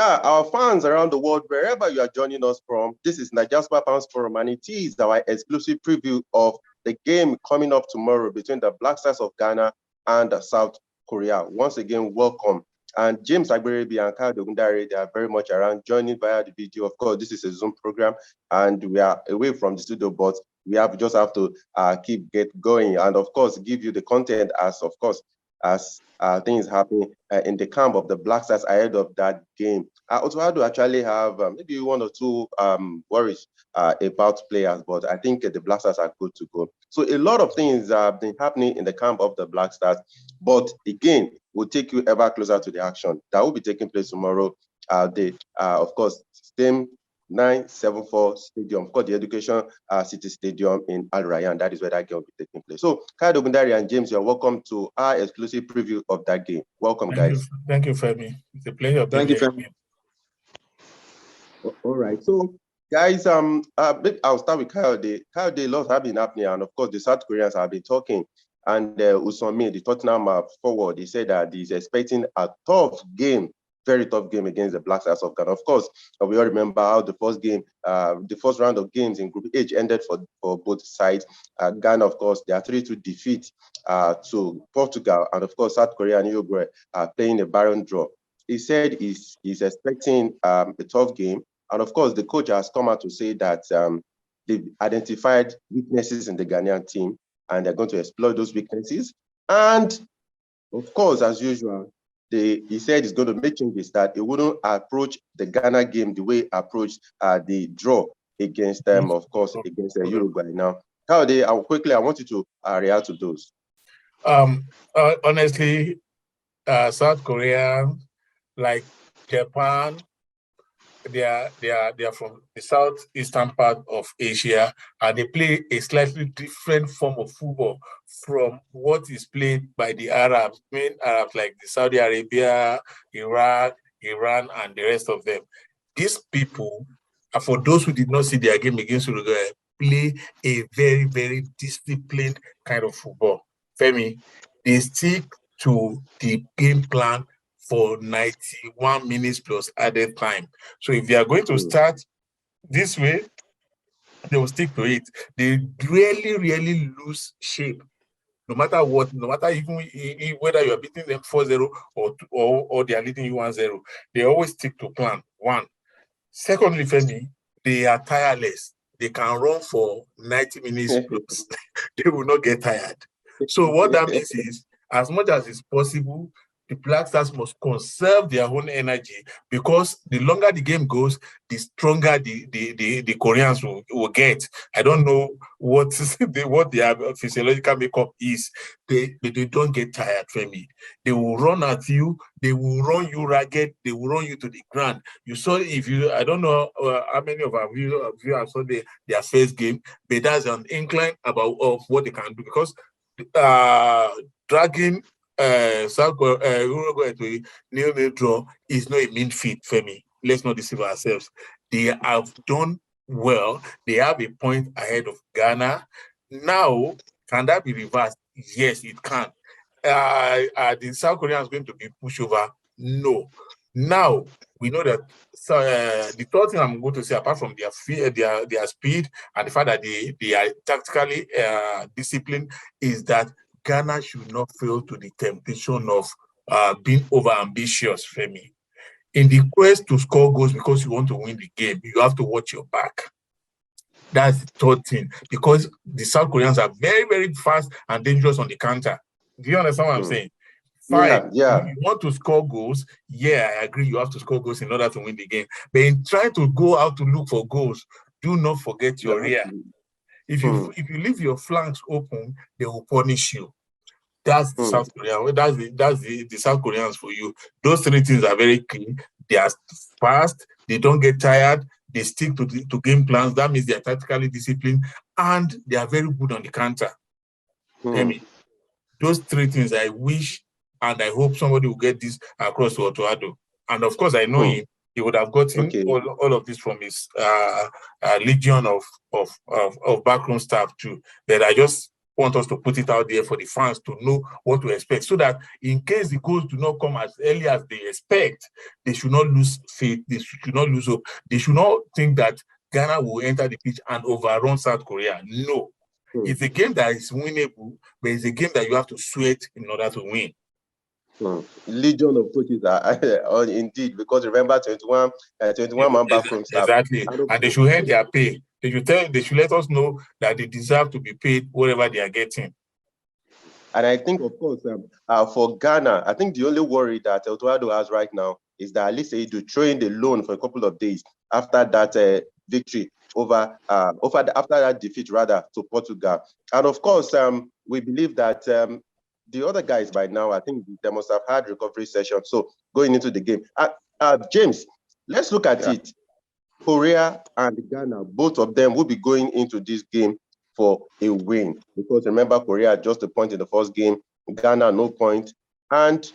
Yeah, our fans around the world, wherever you are joining us from, this is Najaspa Pounds Forum, and it is our exclusive preview of the game coming up tomorrow between the Black Stars of Ghana and South Korea. Once again, welcome. And James Agberebi and Kyle Dogundare, they are very much around joining via the video. Of course, this is a Zoom program, and we are away from the studio, but we just have to get going, and of course, give you the content as things happening in the camp of the Black Stars ahead of that game. Also, do actually have maybe one or two worries about players, but I think the Black Stars are good to go. So a lot of things have been happening in the camp of the Black Stars, but again, we'll take you ever closer to the action that will be taking place tomorrow. Of course, same 974 Stadium, of course, the Education City Stadium in Al Rayyan. That is where that game will be taking place. So, Kai Dogundare and James, you're welcome to our exclusive preview of that game. Welcome, guys. Thank you, Femi. It's a pleasure. Thank you, Femi. All right. So, guys, I'll start with Kyle. Kyle, lots have been happening, and of course, the South Koreans have been talking. And Usome, the Tottenham forward, he said that he's expecting a tough game. Very tough game against the Black Stars of Ghana. Of course, we all remember how the first round of games in Group H ended for both sides. Ghana, of course, they are 3-2 defeat to Portugal, and of course, South Korea and Uruguay are playing a barren draw. He said he's expecting a tough game, and of course, the coach has come out to say that they've identified weaknesses in the Ghanaian team, and they're going to exploit those weaknesses. And of course, as usual, he said he's going to make changes, that he wouldn't approach the Ghana game the way he approached the draw against them, of course, against Uruguay. Now, I want you to react to those. Honestly, South Korea, like Japan, they are from the southeastern part of Asia, and they play a slightly different form of football from what is played by the Arabs, main Arabs like the Saudi Arabia, Iraq, Iran, and the rest of them. These people, for those who did not see their game against Uruguay, play a very, very disciplined kind of football. Femi, they stick to the game plan for 91 minutes plus added time. So if they are going to start this way, they will stick to it. They really lose shape. No matter what, no matter even whether you are beating them 4-0 or they are leading you 1-0, they always stick to plan, one. Secondly, Femi, they are tireless. They can run for 90 minutes plus. They will not get tired. So what that means is, as much as is possible, the Black Stars must conserve their own energy, because the longer the game goes, the stronger the Koreans will get. I don't know what their physiological makeup is. They don't get tired, Femi. They will run at you. They will run you ragged. They will run you to the ground. You saw, I don't know how many of our viewers saw their first game, but that's an incline of what they can do, because dragging Uruguay to a nil-nil draw is not a mean feat, Femi. Let's not deceive ourselves. They have done well. They have a point ahead of Ghana. Now, can that be reversed? Yes, it can. The South Koreans going to be pushover? No. Now, we know that the third thing I'm going to say, apart from their speed and the fact that they are tactically disciplined, is that Ghana should not fail to the temptation of being over-ambitious, Femi. In the quest to score goals because you want to win the game, you have to watch your back. That's the third thing, because the South Koreans are very, very fast and dangerous on the counter. Do you understand what I'm saying? Fine. Yeah. You want to score goals. Yeah, I agree. You have to score goals in order to win the game. But in trying to go out to look for goals, do not forget your rear. If you leave your flanks open, they will punish you. That's the South Korean. That's the South Koreans for you. Those three things are very key. They are fast. They don't get tired. They stick to game plans. That means they are tactically disciplined, and they are very good on the counter. I mean, those three things I wish and I hope somebody will get this across to Otoado. And of course, I know him. He would have gotten all of this from his legion of backroom staff too. But I just want us to put it out there for the fans to know what to expect, so that in case the goals do not come as early as they expect, they should not lose faith, they should not lose hope, they should not think that Ghana will enter the pitch and overrun South Korea. No. It's a game that is winnable, but it's a game that you have to sweat in order to win. Legion of coaches are indeed, because remember 21 man back from staff. Exactly. And they should have their pay. They should let us know that they deserve to be paid whatever they are getting. And I think, of course, for Ghana, I think the only worry that El Dorado has right now is that at least they to throw in the loan for a couple of days after that victory after that defeat rather to Portugal. And of course, we believe that the other guys by now, I think they must have had recovery sessions. So going into the game, James, let's look at it. Korea and Ghana, both of them will be going into this game for a win, because remember, Korea just a point in the first game, Ghana no point, and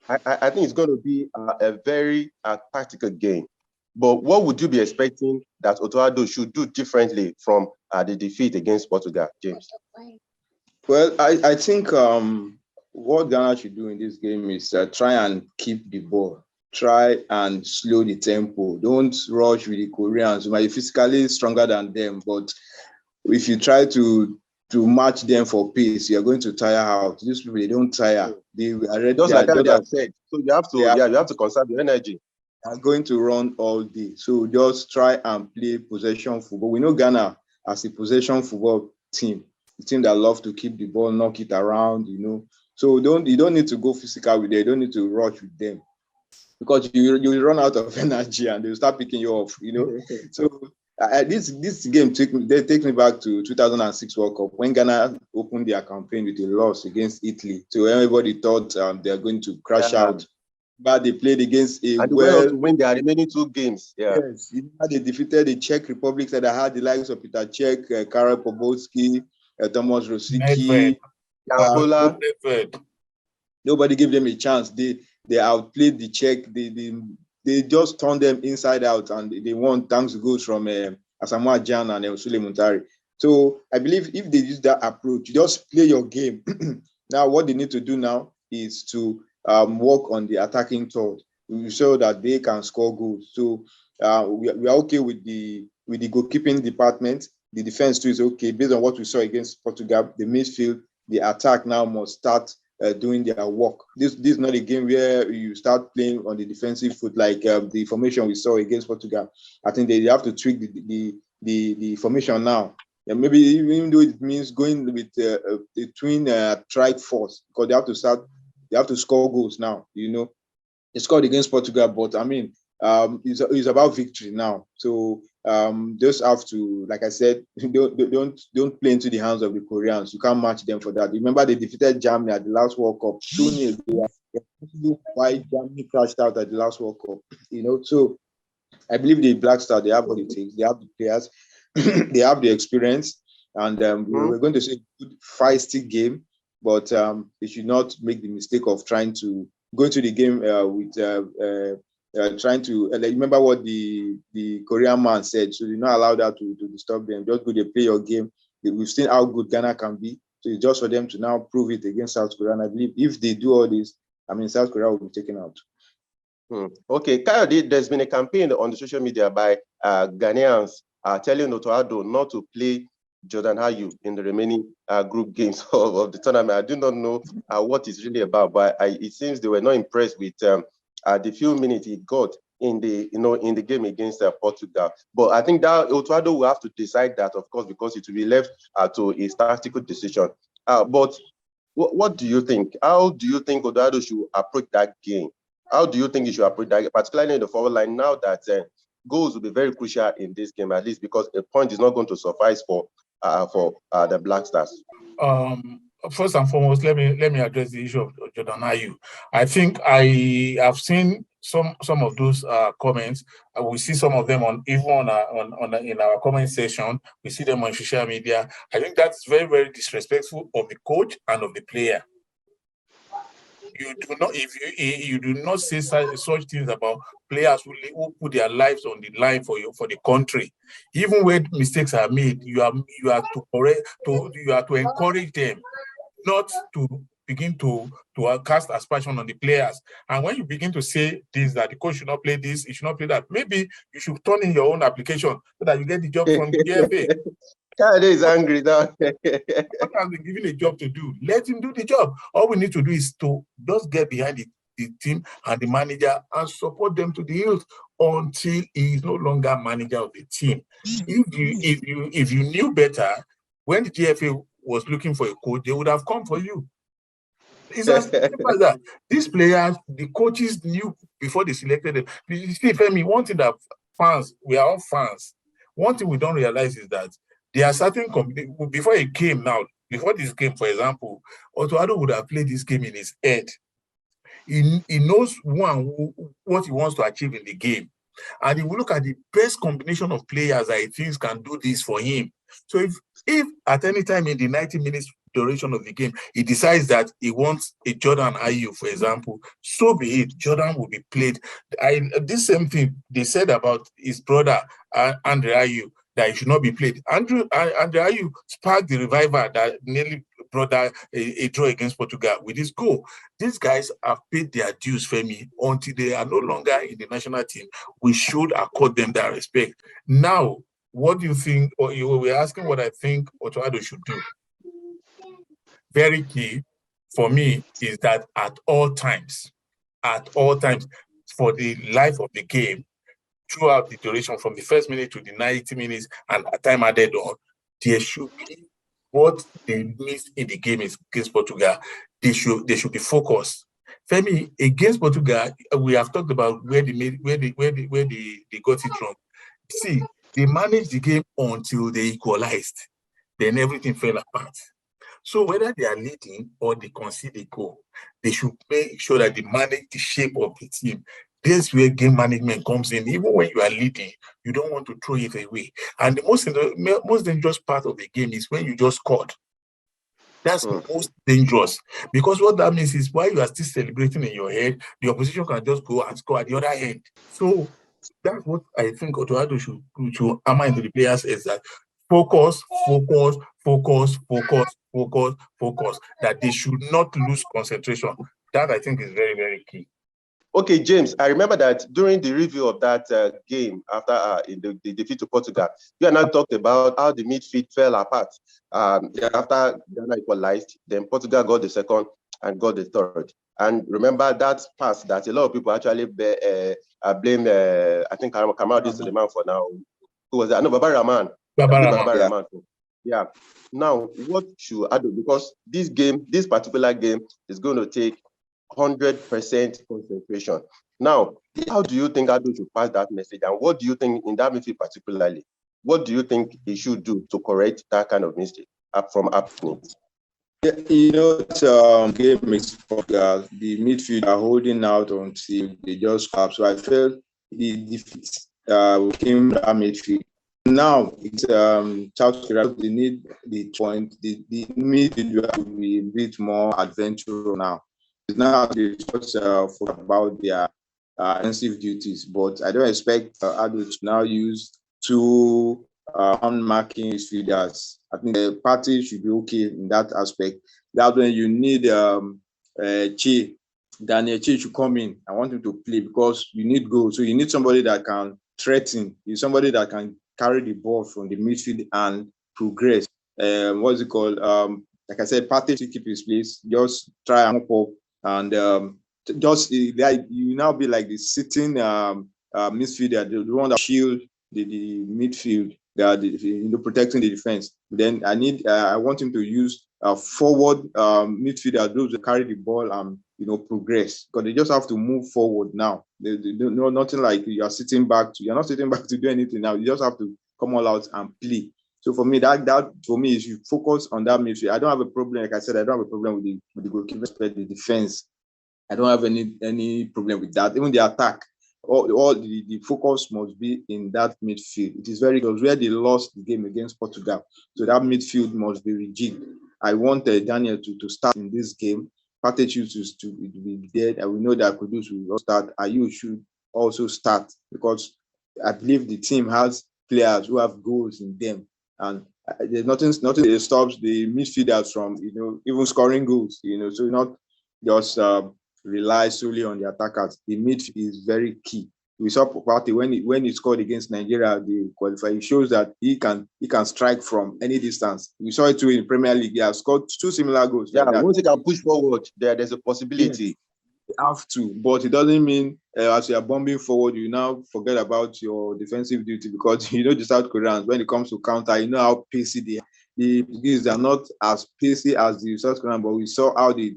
I think it's going to be a very tactical game. But what would you be expecting that Otoado should do differently from the defeat against Portugal, James? Well, I think what Ghana should do in this game is try and keep the ball. Try and slow the tempo. Don't rush with the Koreans. You might be physically stronger than them, but if you try to match them for pace, you're going to tire out. These people, they don't tire. They are ready. Just like I said. So you have to conserve your energy. Are going to run all day. So just try and play possession football. We know Ghana as a possession football team, a team that love to keep the ball, knock it around, So you don't need to go physical with them. You don't need to rush with them, because you run out of energy and they'll start picking you off, So this game take me back to 2006 World Cup, when Ghana opened their campaign with a loss against Italy. So everybody thought they're going to crash out. But they played against and they went on to win their remaining 2 games. Yeah. Yes, they defeated the Czech Republic, that had the likes of Peter Cech, Karel Pobotski, Thomas Rosicky, Angola. Nobody gave them a chance. They outplayed the Czech. They just turned them inside out, and they won thanks to goals from Asamoah Gyan and Sule Muntari. So I believe if they use that approach, just play your game. Now, what they need to do now is to work on the attacking third. We show that they can score goals. So we are okay with the goalkeeping department. The defense too is okay based on what we saw against Portugal. The midfield, the attack now must start doing their work. This is not a game where you start playing on the defensive foot like the formation we saw against Portugal. I think they have to tweak the formation now. And maybe even though it means going with a twin strike force, because they have to score goals now. They scored against Portugal, but I mean, it's about victory now. So just have to, like I said, don't play into the hands of the Koreans. You can't match them for that. Remember, they defeated Germany at the last World Cup 2-0. Why Germany crashed out at the last World Cup? So I believe the Black Star, they have what it takes. They have the players, they have the experience, and we're going to see a good feisty game. But they should not make the mistake of trying to go into the game with trying to remember what the Korean man said. So do not allow that to disturb them. Just go there, play your game. We've seen how good Ghana can be. So it's just for them to now prove it against South Korea. And I believe if they do all this, South Korea will be taken out. Okay, Kayode, there's been a campaign on the social media by Ghanaians telling Otoado not to play Jordan Ayew in the remaining group games of the tournament. I do not know what it's really about, but it seems they were not impressed with the few minutes he got in the game against Portugal. But I think that Otoado will have to decide that, of course, because it will be left to a tactical decision. But what do you think? How do you think Otoado should approach that game? How do you think he should approach that, particularly in the forward line, now that goals will be very crucial in this game, at least because a point is not going to suffice for the Black Stars? First and foremost, let me address the issue of Jordan Ayew. I think I have seen some of those comments. We see some of them in our comment section. We see them on social media. I think that's very, very disrespectful of the coach and of the player. you do not, if you do not say such things about players who put their lives on the line for the country, even when mistakes are made, you are to encourage them, not to begin to cast aspersion on the players. And when you begin to say this, that the coach should not play this, he should not play that, maybe you should turn in your own application so that you get the job from the GFA. Kayode is angry now. What has been given a job to do, let him do the job. All we need to do is to just get behind the team and the manager and support them to the hilt until he is no longer manager of the team. If you knew better, when the GFA was looking for a coach, they would have come for you. It's as simple as that. These players, the coaches knew before they selected them. You see, Femi, one thing that fans, we are all fans. One thing we don't realize is that there are certain before he came now, before this game, for example, Otto Addo would have played this game in his head. He knows what he wants to achieve in the game. And he will look at the best combination of players that he thinks can do this for him. So if at any time in the 90 minutes duration of the game, he decides that he wants a Jordan Ayew, for example, so be it. Jordan will be played. This same thing they said about his brother, Andre Ayew, that he should not be played. Andre Ayew sparked the revival that nearly brought a draw against Portugal with his goal. These guys have paid their dues, Femi, until they are no longer in the national team. We should accord them that respect. Now, what do you think, or you were asking what I think Otto Addo should do? Very key for me is that at all times, for the life of the game, throughout the duration from the first minute to the 90 minutes and a time added on, there should be what they missed in the game against Portugal. They should be focused. Femi, against Portugal, we have talked about where they got it wrong. See, they managed the game until they equalized. Then everything fell apart. So whether they are leading or they concede a goal, they should make sure that they manage the shape of the team. This is where game management comes in. Even when you are leading, you don't want to throw it away. And the most dangerous part of the game is when you just scored. That's most dangerous, because what that means is while you are still celebrating in your head, the opposition can just go and score at the other end. So that's what I think Otto Addo should hammer into the players, is that focus, that they should not lose concentration. That I think is very, very key. Okay, James, I remember that during the review of that game after the defeat to Portugal, you and I talked about how the midfield fell apart. After Ghana equalized, then Portugal got the second and got the third. And remember that pass that a lot of people actually blame, I think Kamal Suleiman for now. Who was that? No, Baba Rahman. Baba Rahman. Yeah. Now, what should I do? Because this particular game is going to take 100% concentration. Now, how do you think Addo should pass that message? And what do you think in that midfield particularly? What do you think he should do to correct that kind of mistake from happening? Yeah, game is Portugal. The midfield are holding out until they just collapse. So I felt the defeat came that midfield. Now it's South Korea. They need the point. The midfield will be a bit more adventurous now. Now they just about their offensive duties, but I don't expect Addo to now use two on-marking midfielders. I think the party should be okay in that aspect. That's when you need Daniel Chi should come in. I want him to play because you need goals. So you need somebody that can threaten. You need somebody that can carry the ball from the midfield and progress. What's it called? Like I said, Partey should keep his place. Just try and mop up. And you now be like the sitting midfielder, the one that shield the midfield, protecting the defense. Then I want him to use forward midfielder, those that carry the ball and progress, because they just have to move forward now. They no nothing like you're not sitting back to do anything now. You just have to come all out and play. So for me, that for me is you focus on that midfield. I don't have a problem, like I said, I don't have a problem with the goalkeeper, the defense. I don't have any problem with that. Even the attack, all the focus must be in that midfield. It was where they lost the game against Portugal. So that midfield must be rejigged. I want Daniel to start in this game fortitude to be there, and we know that Kudus will start. Ayew should also start, because I believe the team has players who have goals in them, and there's nothing that stops the midfielders from even scoring goals. So not just rely solely on the attackers. The midfield is very key. We saw Partey when he scored against Nigeria, the qualifier. It shows that he can strike from any distance. We saw it too in Premier League. He has scored 2 similar goals. Yeah, like that. once he can push forward, there's a possibility. Yes, you have to, but it doesn't mean as you are bombing forward, you now forget about your defensive duty, because the South Koreans, when it comes to counter, how pacey they are. The Portuguese are not as pacey as the South Koreans, but we saw how they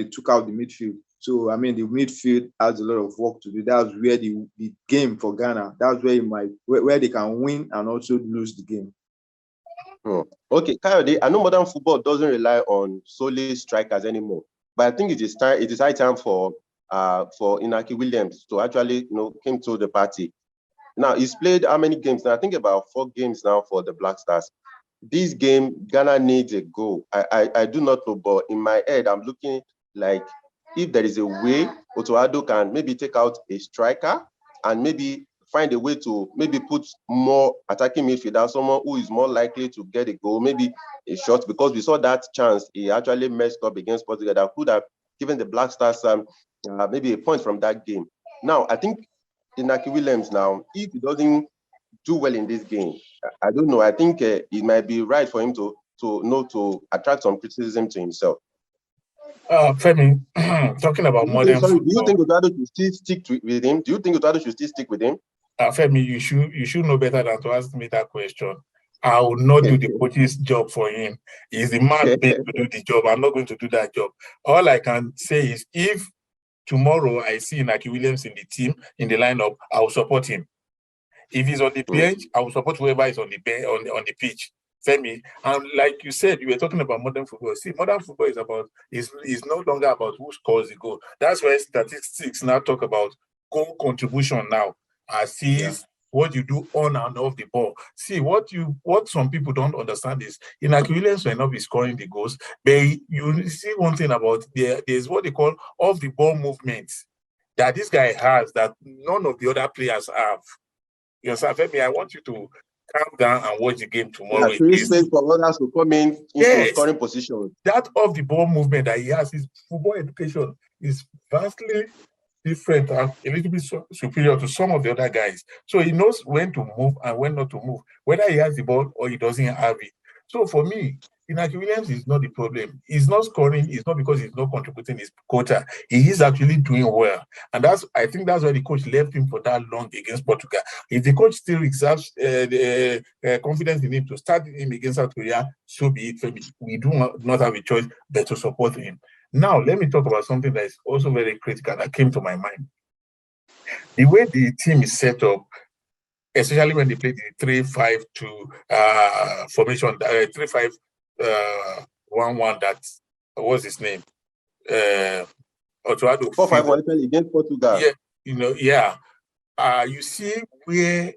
took out the midfield. So, the midfield has a lot of work to do. That's where the game for Ghana, that's where they can win and also lose the game. Okay, Kayode, I know modern football doesn't rely on solely strikers anymore, but I think it is high time for Inaki Williams to actually came to the party. Now, he's played how many games now? I think about 4 games now for the Black Stars. This game, Ghana needs a goal. I do not know, but in my head, I'm looking like if there is a way, Otoado can maybe take out a striker and maybe find a way to maybe put more attacking midfielder, someone who is more likely to get a goal, maybe a shot, because we saw that chance he actually messed up against Portugal that could have given the Black Stars maybe a point from that game. Now, I think Inaki Williams now, if he doesn't do well in this game, I don't know. I think it might be right for him to attract some criticism to himself. Femi, talking about modern football. Do you think Otoado should still stick with him? Do you think Otoado should still stick with him? Femi, you should know better than to ask me that question. I will not do the coach's job for him. He's the man paid to do the job. I'm not going to do that job. All I can say is, if tomorrow I see Inaki Williams in the team, in the lineup, I will support him. If he's on the bench, I will support whoever is on the bench, on the pitch. Femi, and like you said, you were talking about modern football. See, modern football is no longer about who scores the goal. That's why statistics now talk about goal contribution now. What you do on and off the ball. See, what some people don't understand is Inaki Williams may not be scoring the goals, but you see one thing about there's what they call off the ball movements that this guy has that none of the other players have. You understand, Femi? I want you to calm down and watch the game tomorrow. Yeah, space for others to come into scoring position. That off the ball movement that he has, his football education is vastly different and a little bit superior to some of the other guys. So he knows when to move and when not to move, whether he has the ball or he doesn't have it. So for me, Inaki Williams is not the problem. He's not scoring. It's not because he's not contributing his quota. He is actually doing well. And I think that's why the coach left him for that long against Portugal. If the coach still exerts confidence in him to start him against South Korea, so be it. For me, we do not have a choice but to support him. Now, let me talk about something that is also very critical that came to my mind. The way the team is set up, especially when they play the 3-5-2 formation, 3-5-1-1, that what's his name? Otoado 4-5-1 against Portugal. Yeah, you see where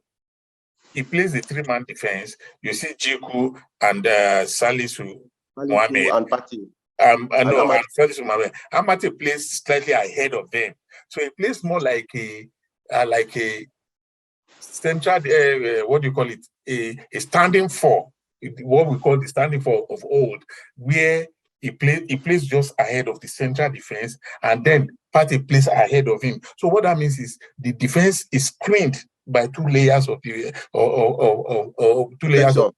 he plays the 3-man defense. You see Jiku and Salisu Mohammed and Partey. And Salisu Mohammed. Amate plays slightly ahead of them, so he plays more like a central, what do you call it? A standing four, what we call the standing four of old, where he plays just ahead of the central defense, and then Partey plays ahead of him. So what that means is the defense is screened by 2 layers of the or 2 layers of.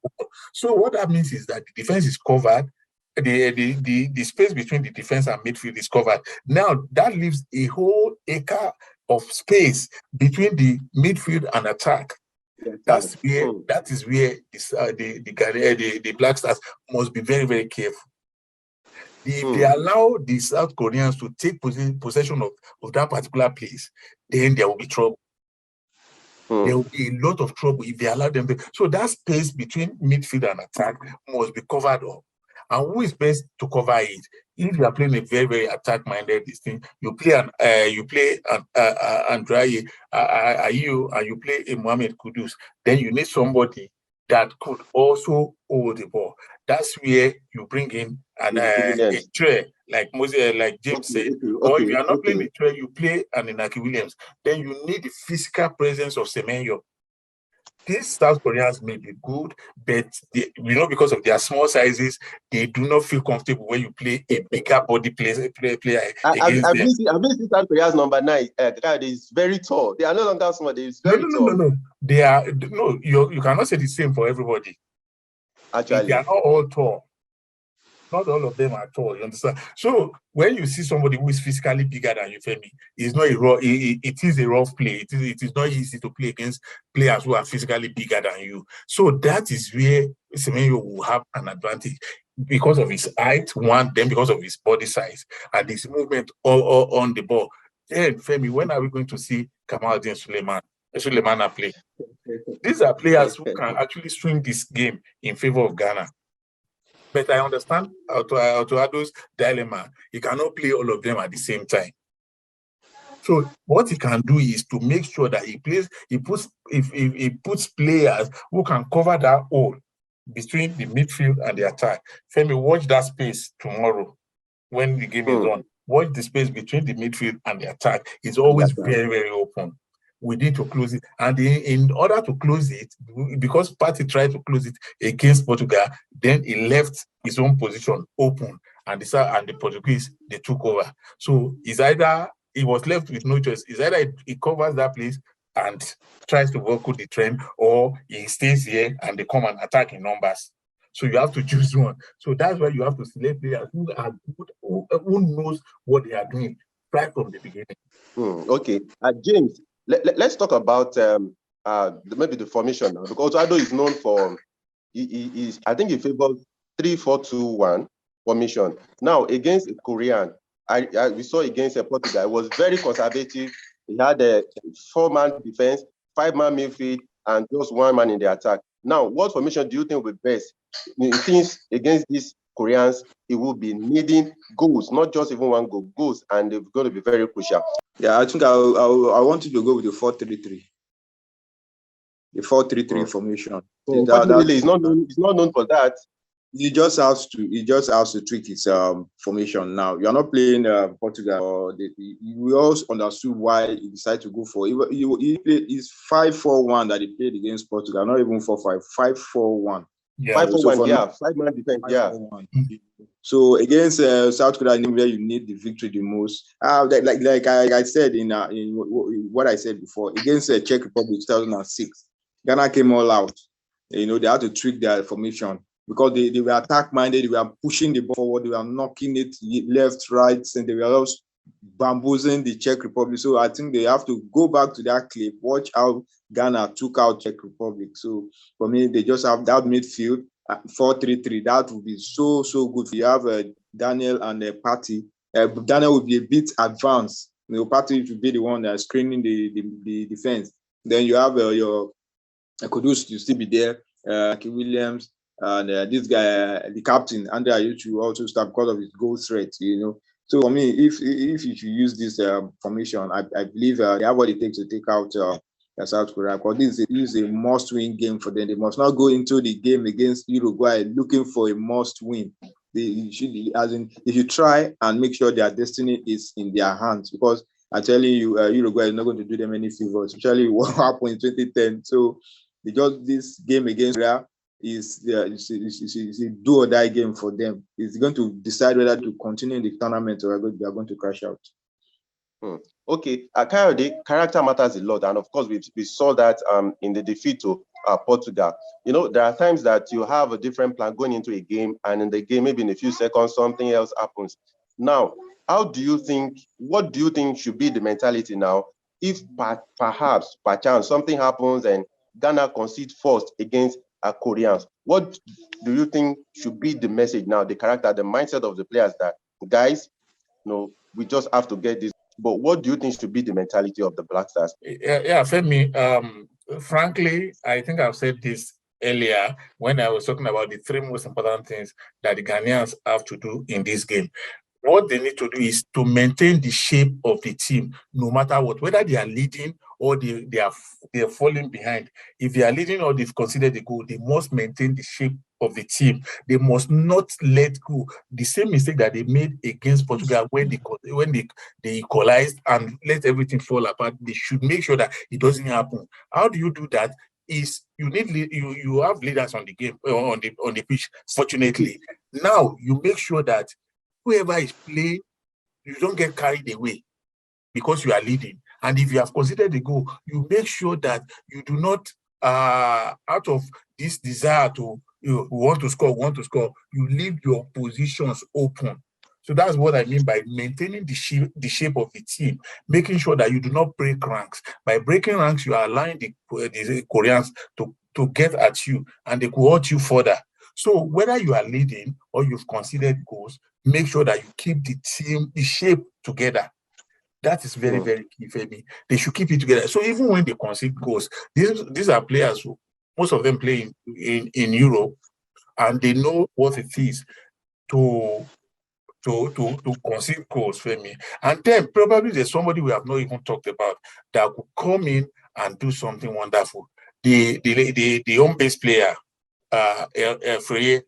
So what that means is that the defense is covered. The space between the defense and midfield is covered. Now that leaves a whole acre of space between the midfield and attack. That is where the Black Stars must be very, very careful. If they allow the South Koreans to take possession of that particular place, then there will be trouble. There will be a lot of trouble if they allow them to. So that space between midfield and attack must be covered up. And who is best to cover it? If you are playing a very, very attack-minded thing, you play Andraye, Ayew, and you play a Mohamed Kudus, then you need somebody that could also hold the ball. That's where you bring in a tray, like James said. Or if you are not playing a tray, you play an Inaki Williams. Then you need the physical presence of Semenyo. These South Koreans may be good, but because of their small sizes, they do not feel comfortable when you play a bigger body player against them. I've been South Korea's number 9. Is very tall. They are no longer small. They are very tall. No. They are You cannot say the same for everybody. Actually, they are not all tall. Not all of them are tall, you understand? So when you see somebody who is physically bigger than you, Femi, it's not it is a rough play. It is not easy to play against players who are physically bigger than you. So that is where Semenyo will have an advantage because of his height, one, then because of his body size and his movement on the ball. Then, Femi, when are we going to see Kamaldeen Sulemana play? These are players who can actually swing this game in favor of Ghana. But I understand Ado's dilemma. He cannot play all of them at the same time. So what he can do is to make sure that he puts players who can cover that hole between the midfield and the attack. Femi, watch that space tomorrow when the game is on. Watch the space between the midfield and the attack. It's always very, very open. We need to close it. And in order to close it, because Partey tried to close it against Portugal, then he left his own position open, and the Portuguese, they took over. So it's either he was left with no choice. It's either he covers that place and tries to work with the trend, or he stays here and they come and attack in numbers. So you have to choose one. So that's why you have to select players who are good, who knows what they are doing right from the beginning. Okay. James, let's talk about maybe the formation now, because Ado is known for I think he favors 3-4-2-1 formation. Now against Korean, we saw against Portugal, it was very conservative. He had a 4-man defense, 5-man midfield, and just 1 man in the attack. Now, what formation do you think will be best? It seems against these Koreans, it will be needing goals, not just even 1 goal, goals, and they're going to be very crucial. Yeah, I think I want you to go with the 4-3-3. The 4-3-3 formation. He's not known for that. He just has to tweak his formation now. You are not playing Portugal. We all understood why he decided to go for. He played his 5-4-1 that he played against Portugal. Not even 4-5, 5-4-1. Yeah, 5-4-1. Yeah, 5-man defense. 5-4-1. Yeah. So against South Korea, where you need the victory the most, like I said in what I said before, against Czech Republic 2006, Ghana came all out. They had to tweak their formation because they were attack-minded. They were pushing the ball forward. They were knocking it left, right, and they were also bamboozling the Czech Republic. So I think they have to go back to that clip, watch how Ghana took out Czech Republic. So for me, they just have that midfield 4-3-3. That would be so good. You have Daniel and Partey. Daniel will be a bit advanced. Partey should be the one that's screening the defense. Then you have your Kudus to still be there. Inaki Williams and this guy, the captain, Andre Ayew, also start because of his goal threat. So for me, if you should use this formation, I believe they have what it takes to take out South Korea. Because this is a must-win game for them. They must not go into the game against Uruguay looking for a must-win. They should try and make sure their destiny is in their hands. Because I'm telling you, Uruguay is not going to do them any favors, especially what happened in 2010. So this game against Korea is a do or die game for them. It's going to decide whether to continue in the tournament or they are going to crash out. Okay, Kayode, character matters a lot, and of course we saw that in the defeat to Portugal. There are times that you have a different plan going into a game, and in the game, maybe in a few seconds, something else happens. Now, what do you think should be the mentality now if perhaps, perchance, something happens and Ghana concedes first against Koreans? What do you think should be the message now, the character, the mindset of the players that, guys, we just have to get this? But what do you think should be the mentality of the Black Stars? Yeah, Femi, frankly, I think I've said this earlier when I was talking about the 3 most important things that the Ghanaians have to do in this game. What they need to do is to maintain the shape of the team, no matter what, whether they are leading or they are falling behind. If they are leading or they've conceded a goal, they must maintain the shape of the team. They must not let go. The same mistake that they made against Portugal when they equalized and let everything fall apart, they should make sure that it doesn't happen. How do you do that? Is you have leaders on the game on the pitch. Fortunately, now you make sure that whoever is playing, you don't get carried away because you are leading. And if you have considered the goal, you make sure that you do not, out of this desire to want to score, you leave your positions open. So that's what I mean by maintaining the shape of the team, making sure that you do not break ranks. By breaking ranks, you are allowing the Koreans to get at you, and they could hurt you further. So whether you are leading or you've conceded goals, make sure that you keep the team, the shape together. That is very, very key for me. They should keep it together. So even when they concede goals, these are players who, most of them play in Europe, and they know what it is to concede goals for me. And then probably there's somebody we have not even talked about that could come in and do something wonderful. The home base player, Freye.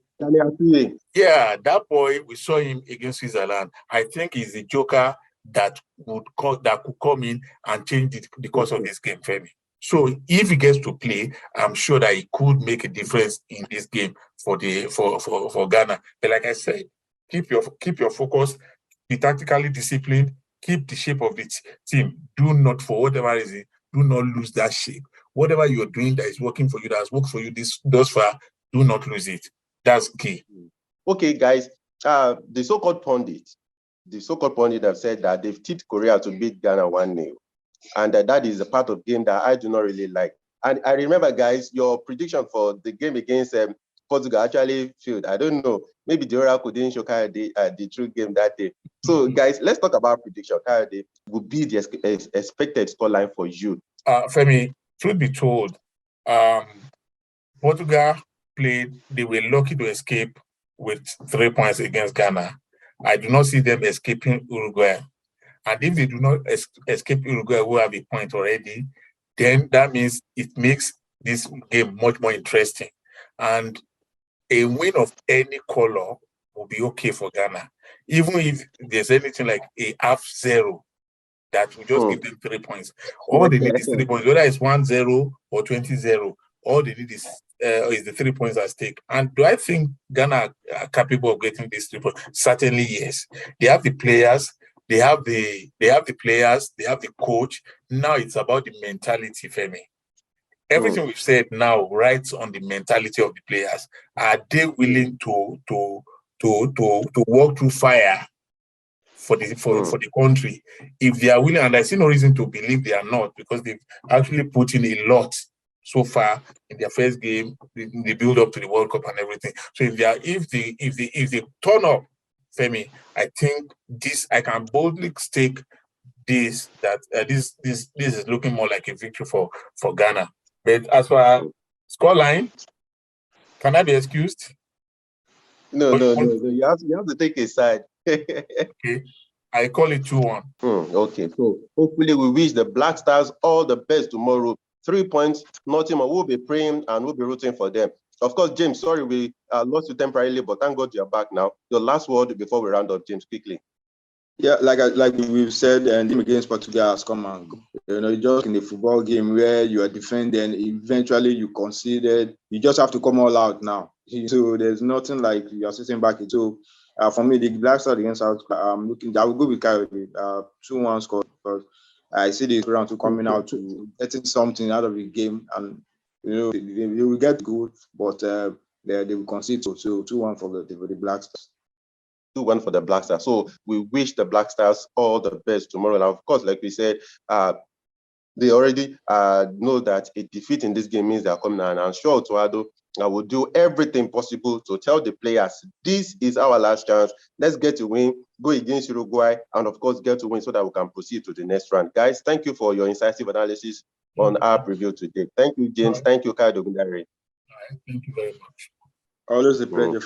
Yeah, that boy, we saw him against Switzerland. I think he's the joker that could come in and change the course of this game for me. So if he gets to play, I'm sure that he could make a difference in this game for Ghana. But like I said, keep your focus, be tactically disciplined, keep the shape of the team. Do not, for whatever reason, do not lose that shape. Whatever you're doing that is working for you, that has worked for you thus far, do not lose it. That's key. Okay, guys. The so-called pundit have said that they've tipped Korea to beat Ghana 1-0. And that is a part of game that I do not really like. And I remember, guys, your prediction for the game against Portugal actually failed. I don't know. Maybe the Oracle didn't show the true game that day. So, guys, let's talk about prediction. Kayode, would be the expected scoreline for you? Femi, truth be told, Portugal played, they were lucky to escape with 3 points against Ghana. I do not see them escaping Uruguay. And if they do not escape Uruguay, who have a point already, then that means it makes this game much more interesting. And a win of any color will be okay for Ghana. Even if there's anything like a 0.5, that will just give them 3 points. All they need is 3 points, whether it's 1-0 or 20-0. All they need is the 3 points at stake. And do I think Ghana are capable of getting these 3 points? Certainly, yes. They have the players, they have the players, they have the coach. Now it's about the mentality, Femi. Everything we've said now rides on the mentality of the players. Are they willing to walk through fire for the country? If they are willing, and I see no reason to believe they are not, because they've actually put in a lot so far in their first game, the build up to the World Cup and everything. So if they turn up, Femi, I think I can boldly stake this is looking more like a victory for Ghana. But as for our scoreline, can I be excused? No. You have to take a side. Okay. I call it 2-1. Okay. So hopefully we wish the Black Stars all the best tomorrow. 3 points, nothing more. We'll be praying and we'll be rooting for them. Of course, James, sorry we lost you temporarily, but thank God you're back now. Your last word before we round up, James, quickly. Yeah, like we've said, and game against Portugal has come and go. Just in a football game where you are defending, eventually you conceded. You just have to come all out now. So there's nothing like you are sitting back. So for me, the Black Stars against South, I will go with Kayode, 2-1 score, because I see the round to coming out to getting something out of the game, and they will get good, but they will concede. So 2-1 for the Black Stars. 2-1 for the Black Stars. So we wish the Black Stars all the best tomorrow. And of course, like we said, they already know that a defeat in this game means they're coming. And I'm sure Otuado will do everything possible to tell the players, this is our last chance. Let's get to win, go against Uruguay, and of course, get to win so that we can proceed to the next round. Guys, thank you for your incisive analysis on our preview today. Thank you, James. Thank you, Kayode Ogundare. Thank you very much. Always a pleasure.